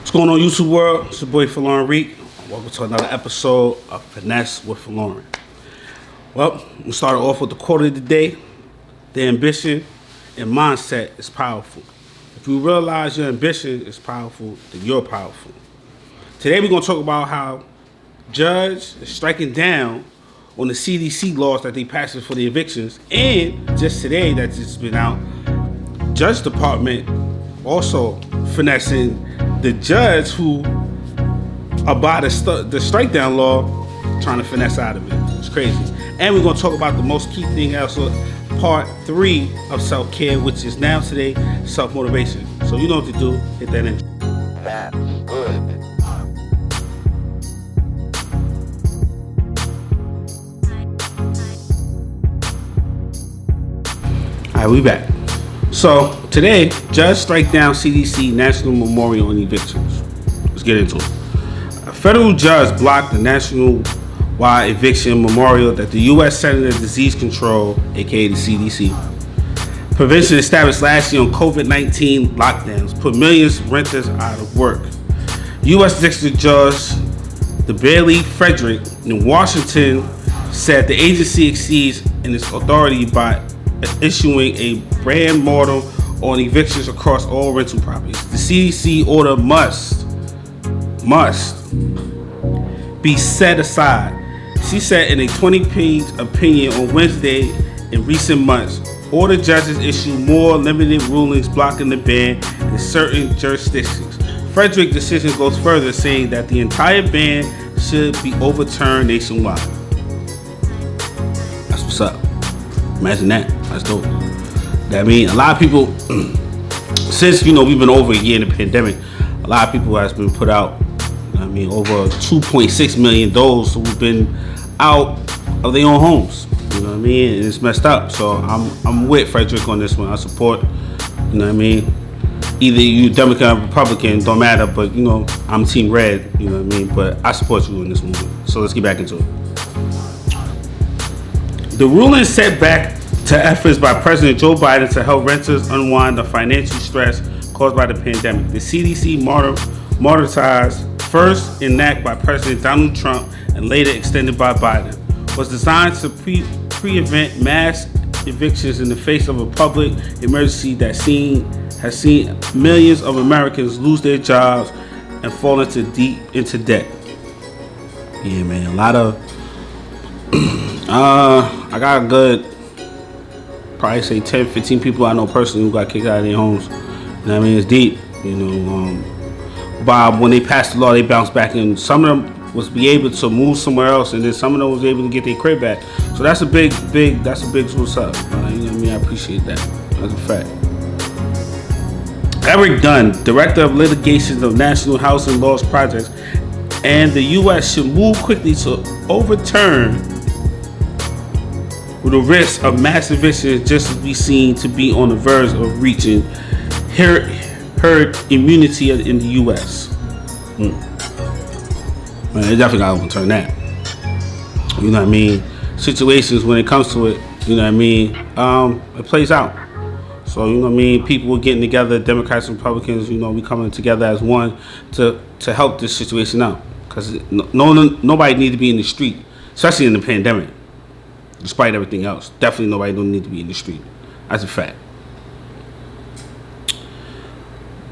What's going on, YouTube world? It's your boy Folarin. Welcome to another episode of Finesse with Folarin. Well, we started off with the quote of the day. The ambition and mindset is powerful. If you realize your ambition is powerful, then you're powerful. Today we're going to talk about how Judge is striking down on the CDC laws that they passed for the evictions, and just today that just been out, Judge Department also finessing the judge who abided the strike down law, trying to finesse out of it. It's crazy. And we're going to talk about the most key thing also, part 3 of self-care, which is now today self-motivation. So you know what to do. Hit that intro. That's good. Alright, we back. So today, Judge strike down CDC National Memorial on Evictions. Let's get into it. A federal judge blocked the national-wide eviction memorial that the U.S. Center for Disease Control, aka the CDC, prevention established last year on COVID-19 lockdowns, put millions of renters out of work. U.S. District Judge DeBailey Frederick in Washington said the agency exceeds in its authority by issuing a brand mortal on evictions across all rental properties. The CDC order must be set aside. She said in a 20-page opinion on Wednesday. In recent months, order judges issue more limited rulings blocking the ban in certain jurisdictions. Frederick's decision goes further, saying that the entire ban should be overturned nationwide. That's what's up. Imagine that. That's dope. I mean, a lot of people, since we've been over a year in the pandemic, a lot of people has been put out. Over 2.6 million those who've been out of their own homes. You know what I mean? And it's messed up. So I'm with Frederick on this one. I support. You know what I mean? Either you Democrat or Republican, don't matter. But I'm Team Red. You know what I mean? But I support you in this movement. So let's get back into it. The ruling set back to efforts by President Joe Biden to help renters unwind the financial stress caused by the pandemic. The CDC modernized, first enacted by President Donald Trump and later extended by Biden, was designed to prevent mass evictions in the face of a public emergency that has seen millions of Americans lose their jobs and fall deep into debt. Yeah, man, a lot of I got a good, probably say 10, 15 people I know personally who got kicked out of their homes. You know what I mean? It's deep. Bob, when they passed the law, they bounced back, and some of them was be able to move somewhere else, and then some of them was able to get their crib back. So that's a big what's up. You know what I mean? I appreciate that. That's a fact. Eric Dunn, Director of Litigation of National Housing Laws Projects, and the U.S. should move quickly to overturn with the risk of mass evictions just as we seen to be on the verge of reaching herd immunity in the U.S. Man, they definitely gotta overturn that. You know what I mean? Situations when it comes to it, you know what I mean? It plays out. So you know what I mean? People are getting together, Democrats and Republicans. We coming together as one to help this situation out. Because nobody need to be in the street, especially in the pandemic. Despite everything else, definitely nobody don't need to be in the street. That's a fact.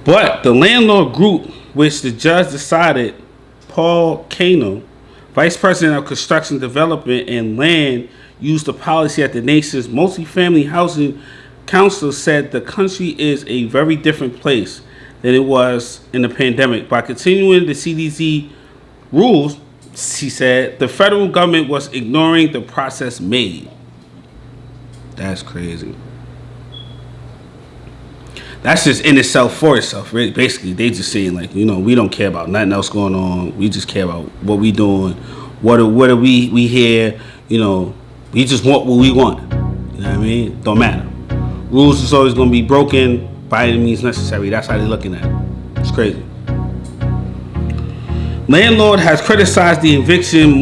But the landlord group, which the judge decided, Paul Cano, Vice President of Construction Development and Land Use Policy at the nation's multifamily housing council, said the country is a very different place than it was in the pandemic. By continuing the CDC rules, he said, the federal government was ignoring the process made. That's crazy. That's just in itself for itself. Right? Basically, they just saying we don't care about nothing else going on. We just care about what we doing. What are we here? We just want what we want. You know what I mean? Don't matter. Rules is always going to be broken by any means necessary. That's how they're looking at it. It's crazy. Landlord has criticized the eviction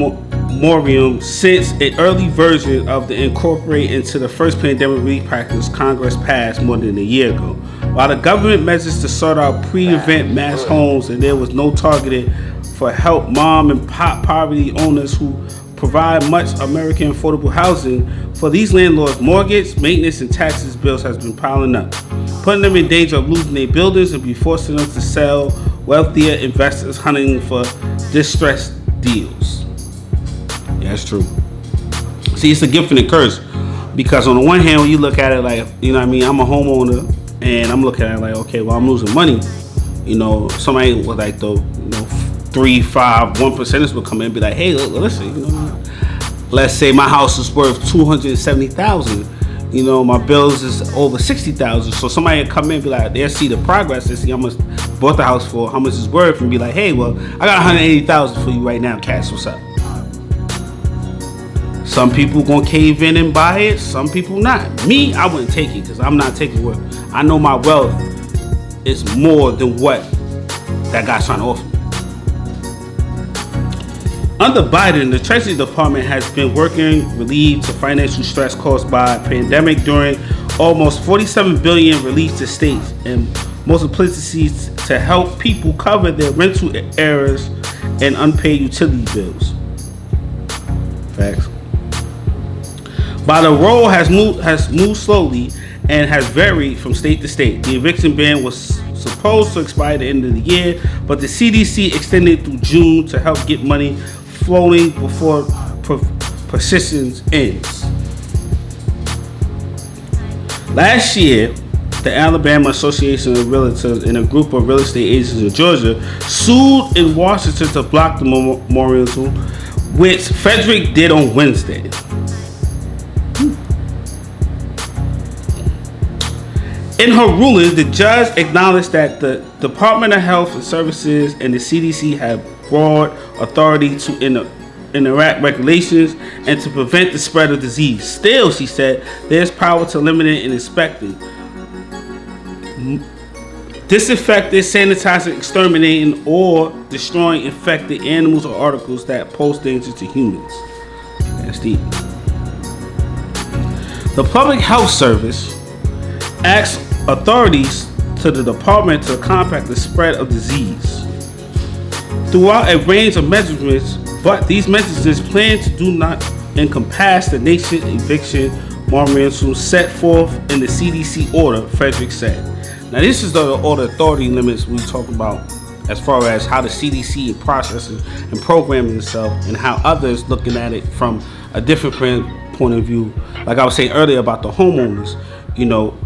moratorium since an early version of the incorporate into the first pandemic relief practice Congress passed more than a year ago. While the government measures to sort out pre-event mass homes, and there was no targeted for help mom and pop poverty owners who provide much American affordable housing, for these landlords, mortgage, maintenance, and taxes bills has been piling up, putting them in danger of losing their buildings and be forcing them to sell wealthier investors hunting for distressed deals. Yeah, that's true. See, it's a gift and a curse, because on the one hand, when you look at it like, you know what I mean, I'm a homeowner, and I'm looking at it like, okay, well, I'm losing money. You know, somebody with like the, 3, 5, 1% would come in and be like, hey, listen, you know, let's say my house is worth $270,000. You know, my bills is over $60,000. So somebody would come in and be like, they'll see the progress, they see how much bought the house for, how much it's worth, and be like, hey, well, I got $180,000 for you right now, cash. What's up? Some people gonna cave in and buy it, some people not. Me, I wouldn't take it because I'm not taking what I know my wealth is more than what that guy's trying to offer me. Under Biden, the Treasury Department has been working relief to financial stress caused by pandemic during almost $47 billion relief to states and multiplicities to help people cover their rental errors and unpaid utility bills. Facts. But the roll has moved slowly and has varied from state to state. The eviction ban was supposed to expire at the end of the year, but the CDC extended through June to help get money flowing before persistence ends. Last year, the Alabama Association of Realtors and a group of real estate agents in Georgia sued in Washington to block the memorial, which Frederick did on Wednesday. In her ruling, the judge acknowledged that the Department of Health and Services and the CDC have broad authority to enact regulations and to prevent the spread of disease. Still, she said, there's power to eliminate and inspecting, disinfecting, sanitizing, exterminating, or destroying infected animals or articles that pose danger to humans. That's deep. The Public Health Service asks authorities to the department to combat the spread of disease throughout a range of measurements, but these measures plan to do not encompass the nation eviction moratorium set forth in the CDC order, Frederick said. Now, this is all the authority limits we talk about as far as how the CDC processes and programming itself, and how others looking at it from a different point of view. Like I was saying earlier about the homeowners, you know,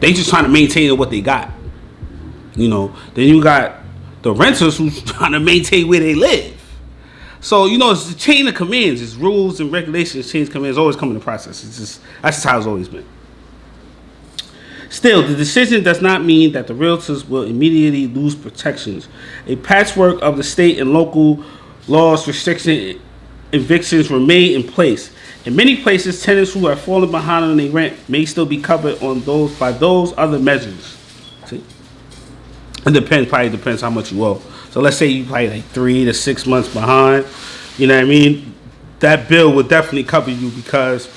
they just trying to maintain what they got. You know, then you got the renters who's trying to maintain where they live. So, you know, it's a chain of commands. It's rules and regulations, chain of commands always come in the process. That's just how it's always been. Still, the decision does not mean that the realtors will immediately lose protections. A patchwork of the state and local laws restricting evictions remain in place. In many places, tenants who have fallen behind on their rent may still be covered by those other measures. See? It probably depends how much you owe. So let's say you probably like 3 to 6 months behind. You know what I mean? That bill would definitely cover you, because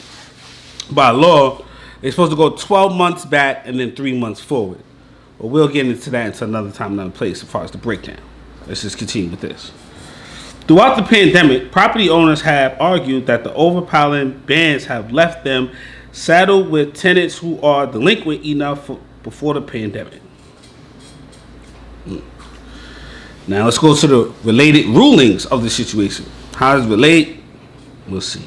by law, they're supposed to go 12 months back and then 3 months forward. But we'll get into that into another time, another place as far as the breakdown. Let's just continue with this. Throughout the pandemic, property owners have argued that the overpowering bans have left them saddled with tenants who are delinquent enough before the pandemic. Now let's go to the related rulings of the situation. How does it relate? We'll see.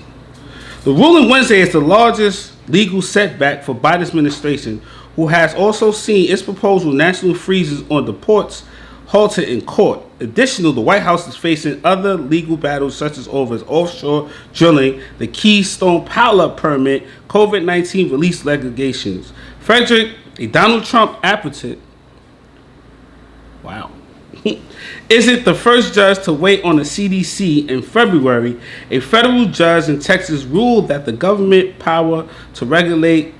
The ruling Wednesday is the largest legal setback for Biden administration, who has also seen its proposal national freezes on the ports halted in court. Additionally, the White House is facing other legal battles such as over its offshore drilling, the Keystone Pilot permit, COVID-19 release legislations. Frederick, a Donald Trump applicant, wow, isn't the first judge to wait on the CDC. In February, a federal judge in Texas ruled that the government power to regulate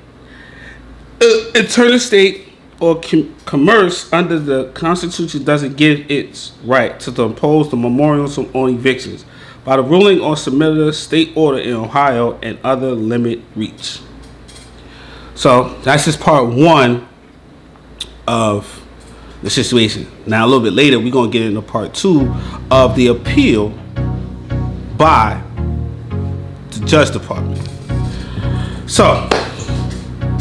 interstate or commerce under the Constitution doesn't give its right to impose the memorials on evictions by the ruling on similar state order in Ohio and other limit reach. So that's just part one of the situation. Now, a little bit later, we're going to get into part 2 of the appeal by the Judge Department. So,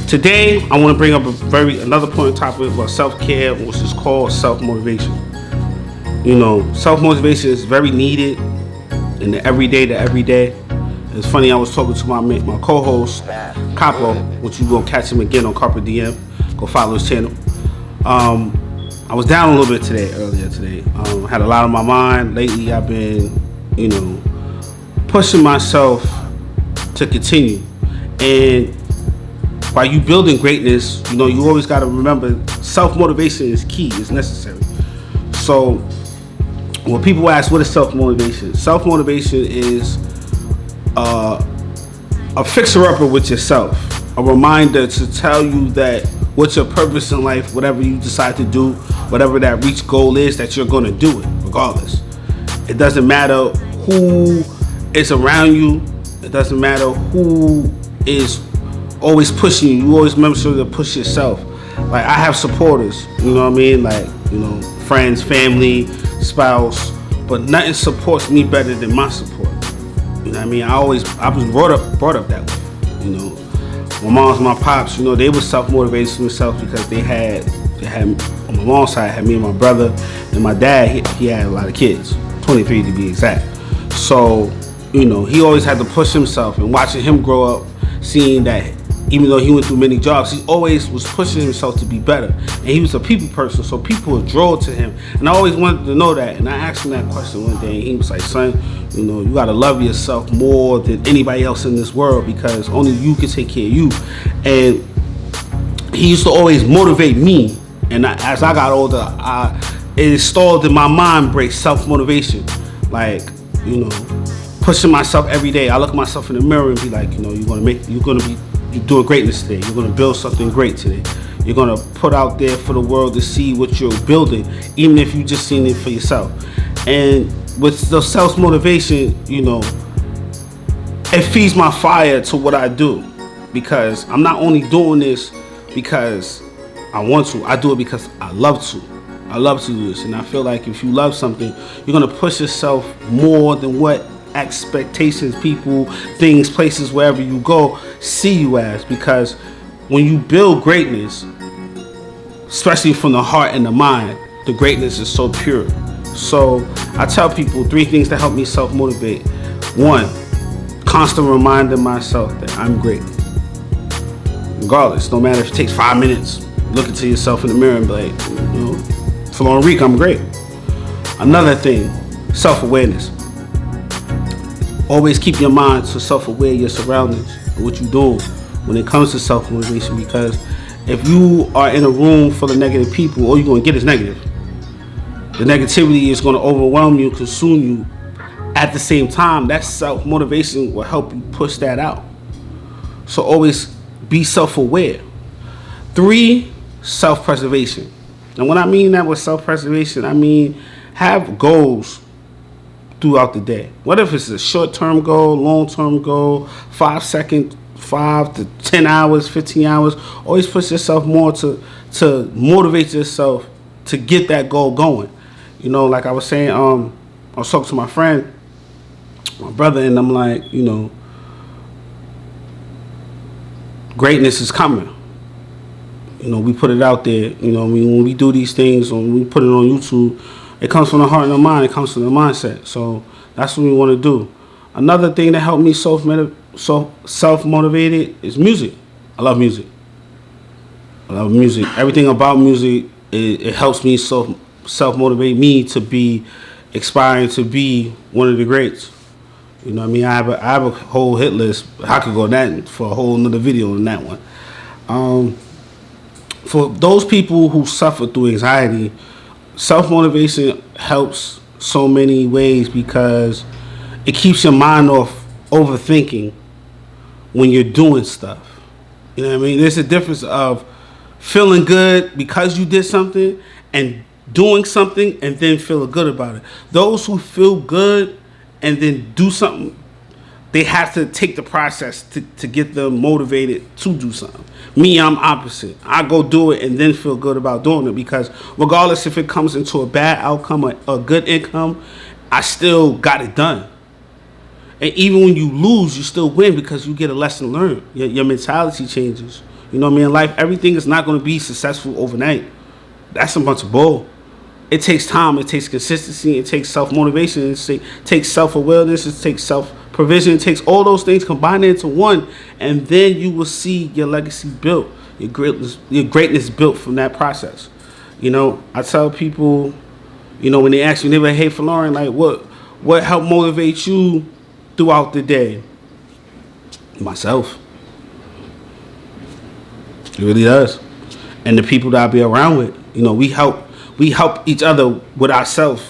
today, I want to bring up another point topic about self-care, which is called self-motivation. You know, self-motivation is very needed in the everyday to everyday. It's funny, I was talking to my co-host, Capo, which you going to catch him again on Carpe Diem. Go follow his channel. I was down a little bit earlier today. Had a lot on my mind. Lately, I've been, pushing myself to continue. And by you building greatness, you always got to remember self-motivation is key, is necessary. So when people ask, what is self-motivation? Self-motivation is a fixer-upper with yourself. A reminder to tell you that what's your purpose in life, whatever you decide to do, whatever that reach goal is, that you're going to do it regardless. It doesn't matter who is around you. It doesn't matter who is always pushing you. You always remember to push yourself. Like, I have supporters, you know what I mean? Like, friends, family, spouse, but nothing supports me better than my support. You know what I mean? I was brought up that way. My moms, my pops, they were self-motivated to themselves because they had on my mom's side, had me and my brother, and my dad, he had a lot of kids, 23 to be exact. So, he always had to push himself, and watching him grow up, seeing that even though he went through many jobs, he always was pushing himself to be better. And he was a people person, so people were drawn to him. And I always wanted to know that. And I asked him that question one day, and he was like, son, you gotta love yourself more than anybody else in this world, because only you can take care of you. And he used to always motivate me. And as I got older, it installed in my mind break self-motivation. Like, pushing myself every day. I look at myself in the mirror and be like, you're doing greatness today. You're going to build something great today. You're going to put out there for the world to see what you're building, even if you just seen it for yourself. And with the self-motivation, it feeds my fire to what I do, because I'm not only doing this because I want to, I do it because I love to. I love to do this. And I feel like if you love something, you're going to push yourself more than what expectations, people, things, places, wherever you go, see you as. Because when you build greatness, especially from the heart and the mind, the greatness is so pure. So I tell people 3 things that help me self-motivate. 1, constant reminding myself that I'm great. Regardless, no matter if it takes 5 minutes, look into yourself in the mirror and be like, Folarin, I'm great. Another thing, self-awareness. Always keep your mind to self-aware of your surroundings and what you're doing when it comes to self-motivation, because if you are in a room full of negative people, all you're going to get is negative. The negativity is going to overwhelm you, consume you. At the same time, that self-motivation will help you push that out. So always be self-aware. 3, self-preservation. And when I mean that with self-preservation, I mean have goals throughout the day. What if it's a short-term goal, long-term goal, 5 to 10 hours, 15 hours? Always push yourself more to motivate yourself to get that goal going. Like I was saying, I was talking to my friend, my brother, and I'm like, greatness is coming. We put it out there. When we do these things, when we put it on YouTube, it comes from the heart and the mind. It comes from the mindset. So that's what we want to do. Another thing that helped me self-motivated is music. I love music. Everything about music, it helps me self-motivate me to be aspiring to be one of the greats. I have a whole hit list. I could go that for a whole another video on that one. For those people who suffer through anxiety, self-motivation helps so many ways, because it keeps your mind off overthinking when you're doing stuff. There's a difference of feeling good because you did something and doing something and then feeling good about it. Those who feel good and then do something they have to take the process to get them motivated to do something. Me, I'm opposite. I go do it and then feel good about doing it, because regardless if it comes into a bad outcome or a good income, I still got it done. And even when you lose, you still win, because you get a lesson learned. Your mentality changes. You know what I mean? In life, everything is not going to be successful overnight. That's a bunch of bull. It takes time. It takes consistency. It takes self-motivation. It takes self-awareness. It takes self-provision. It takes all those things combined into one. And then you will see your legacy built, your greatness built from that process. You know, I tell people, you know, when they ask me, they like, hey, Folarin, like, what helped motivate you throughout the day? Myself. It really does. And the people that I be around with. You know, we help each other with ourselves,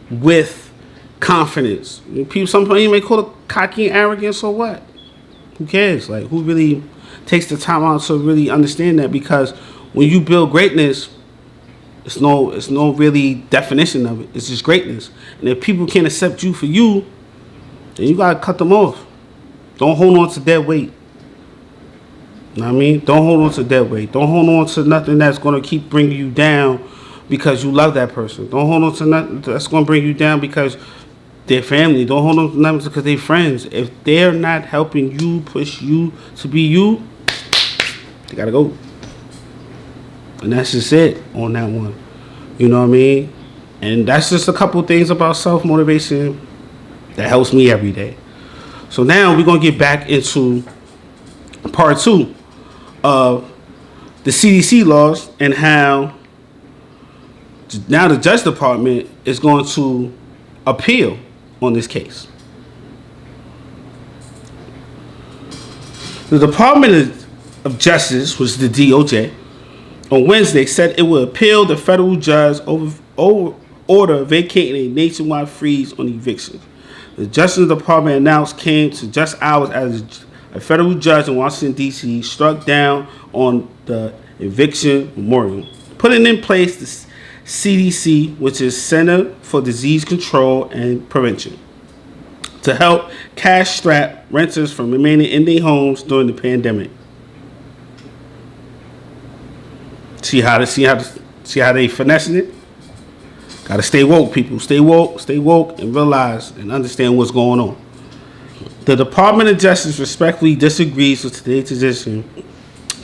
with confidence. People, sometimes you may call it cocky and arrogant, so what? Who cares? Like, who really takes the time out to really understand that? Because when you build greatness, it's no really definition of it. It's just greatness. And if people can't accept you for you, then you gotta cut them off. Don't hold on to dead weight. You know what I mean? Don't hold on to dead weight. Don't hold on to nothing that's gonna keep bringing you down because you love that person. Don't hold on to nothing that's gonna bring you down because they're family. Don't hold on to nothing because they're friends. If they're not helping you push you to be you, they gotta go. And that's just it on that one. You know what I mean? And that's just a couple things about self-motivation that helps me every day. So now we're going to get back into part 2 of the CDC laws and how now the Justice Department is going to appeal on this case. The Department of Justice, which is the DOJ, on Wednesday said it would appeal the federal judge's order vacating a nationwide freeze on evictions. The Justice Department announced came to just hours as a federal judge in Washington, D.C. struck down on the eviction memorial, putting in place the CDC, which is Center for Disease Control and Prevention, to help cash-strapped renters from remaining in their homes during the pandemic. See how they finessing it? Gotta stay woke, people. Stay woke, and realize and understand what's going on. The Department of Justice respectfully disagrees with today's decision,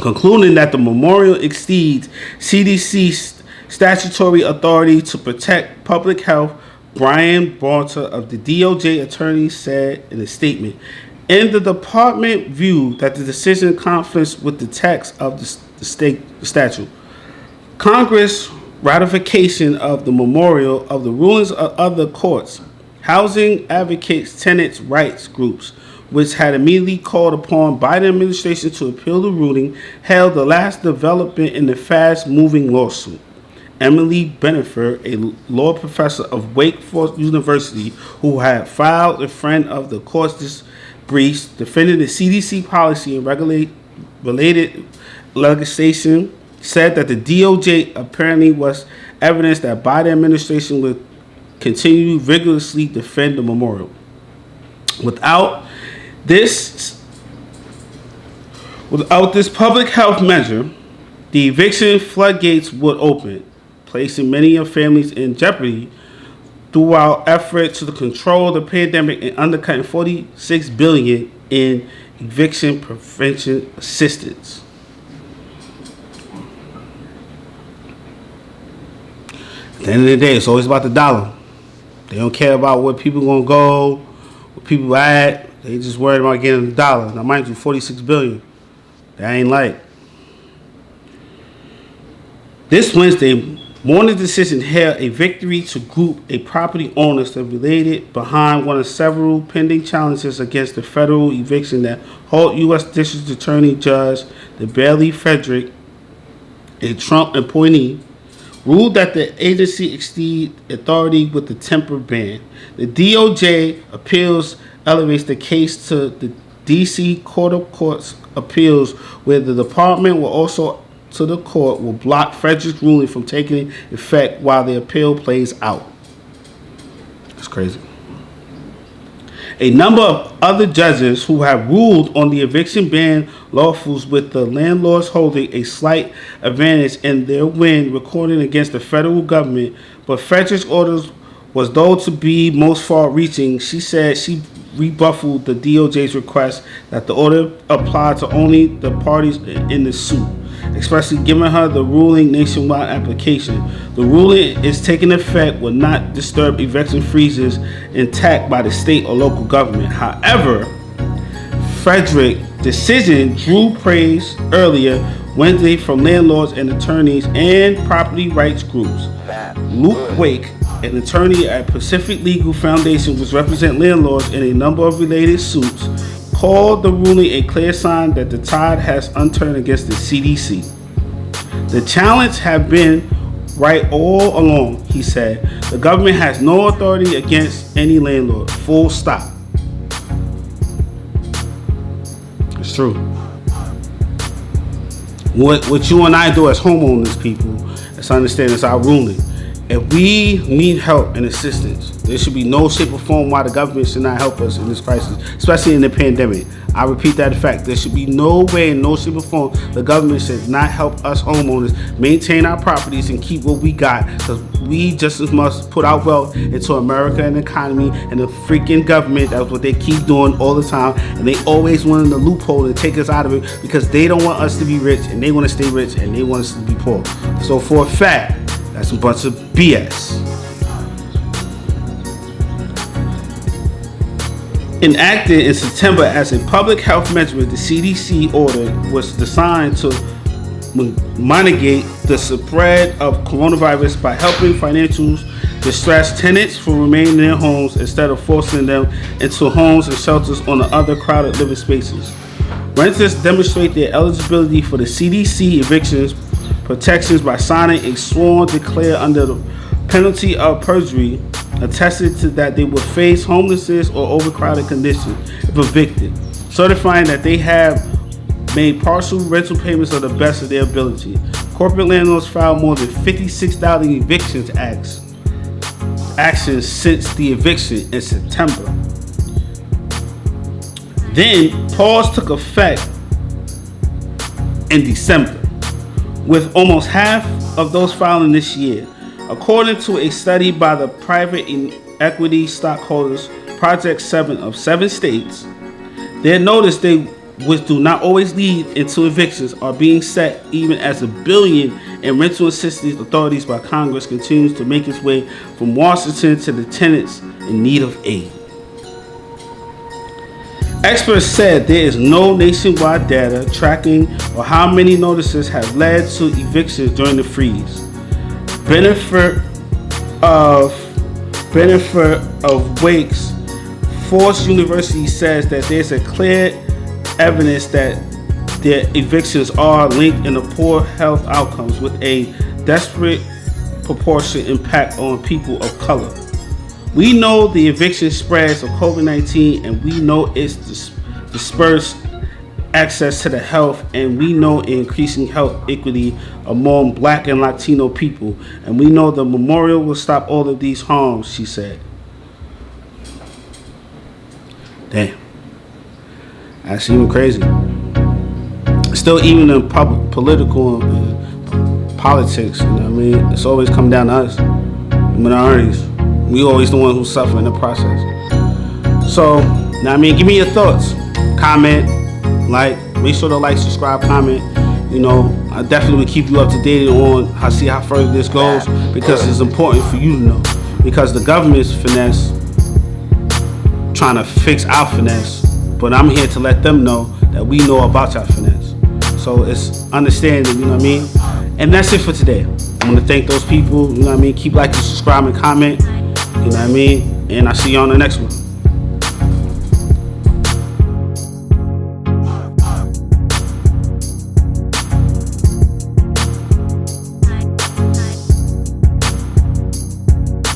concluding that the memorial exceeds CDC's statutory authority to protect public health. Brian Barter of the DOJ attorney said in a statement, "In the department view that the decision conflicts with the text of the statute. Congress ratification of the memorial of the rulings of other courts, housing advocates, tenants' rights groups, which had immediately called upon Biden administration to appeal the ruling, held the last development in the fast-moving lawsuit." Emily Bennifer, a law professor of Wake Forest University, who had filed a friend of the court's briefs defending the CDC policy and related legislation, said that the DOJ apparently was evidence that Biden administration would continue to vigorously defend the memorial. Without this public health measure, the eviction floodgates would open, placing many of families in jeopardy throughout efforts to control the pandemic and undercutting $46 billion in eviction prevention assistance. At the end of the day, it's always about the dollar. They don't care about where people gonna go, where people at. They just worried about getting the dollar. Now, mind you, $46 billion. That ain't light. This Wednesday, morning decision held a victory to group a property owners that related behind one of several pending challenges against the federal eviction that hold U.S. District Attorney Judge DeBailey Frederick, a Trump appointee, ruled that the agency exceeded authority with the temper ban. The DOJ appeals elevates the case to the D.C. Court of Courts Appeals, where the department will also to the court will block Frederick's ruling from taking effect while the appeal plays out. That's crazy. A number of other judges who have ruled on the eviction ban lawsuits, with the landlords holding a slight advantage in their win recording against the federal government, but Frederick's orders was though to be most far-reaching. She said she rebuffed the DOJ's request that the order apply to only the parties in the suit, especially given her the ruling nationwide application. The ruling is taking effect will not disturb eviction freezes intact by the state or local government. However, Frederick's decision drew praise earlier Wednesday from landlords and attorneys and property rights groups. Luke Wake, an attorney at Pacific Legal Foundation, which represents landlords in a number of related suits, called the ruling a clear sign that the tide has unturned against the CDC. The challenge have been right all along, he said. The government has no authority against any landlord. Full stop. It's true. What you and I do as homeowners, people, is understand it's our ruling. If we need help and assistance, there should be no shape or form why the government should not help us in this crisis, especially in the pandemic. I repeat that fact. There should be no way, in no shape or form, the government should not help us homeowners maintain our properties and keep what we got, because we just as much put our wealth into America and the economy and the freaking government. That's what they keep doing all the time, and they always want a loophole to take us out of it because they don't want us to be rich and they want to stay rich and they want us to be poor. So for a fact, that's a bunch of BS. Enacted in September as a public health measure, the CDC order was designed to mitigate the spread of coronavirus by helping financially distressed tenants from remaining in their homes instead of forcing them into homes and shelters on the other crowded living spaces. Renters demonstrate their eligibility for the CDC evictions protections by signing a sworn declare under the penalty of perjury, attested to that they will face homelessness or overcrowded conditions if evicted, certifying that they have made partial rental payments of the best of their ability. Corporate landlords filed more than 56,000 evictions actions since the eviction in September. Then pause took effect in December, with almost half of those filing this year. According to a study by the private equity stockholders Project 7 of 7 states, they noticed they, which do not always lead into evictions, are being set even as $1 billion in rental assistance authorities by Congress continues to make its way from Washington to the tenants in need of aid. Experts said there is no nationwide data tracking or how many notices have led to evictions during the freeze. Benefit of Wake's Force University says that there's a clear evidence that their evictions are linked in the poor health outcomes, with a desperate proportion impact on people of color. We know the eviction spreads of COVID-19, and we know it's dispersed access to the health, and we know increasing health equity among Black and Latino people, and we know the memorial will stop all of these harms, she said. Damn. That's even crazy. Still, even in public, political politics, you know what I mean? It's always come down to us, the minorities. We always the ones who suffer in the process. So, now I mean, give me your thoughts. Comment, like, make sure to like, subscribe, comment. You know, I definitely will keep you up to date on how further this goes, because it's important for you to know. Because the government's finesse trying to fix our finesse, but I'm here to let them know that we know about your finesse. So it's understanding, you know what I mean? And that's it for today. I want to thank those people, you know what I mean? Keep liking, subscribing, comment, you know what I mean? And I'll see you on the next one.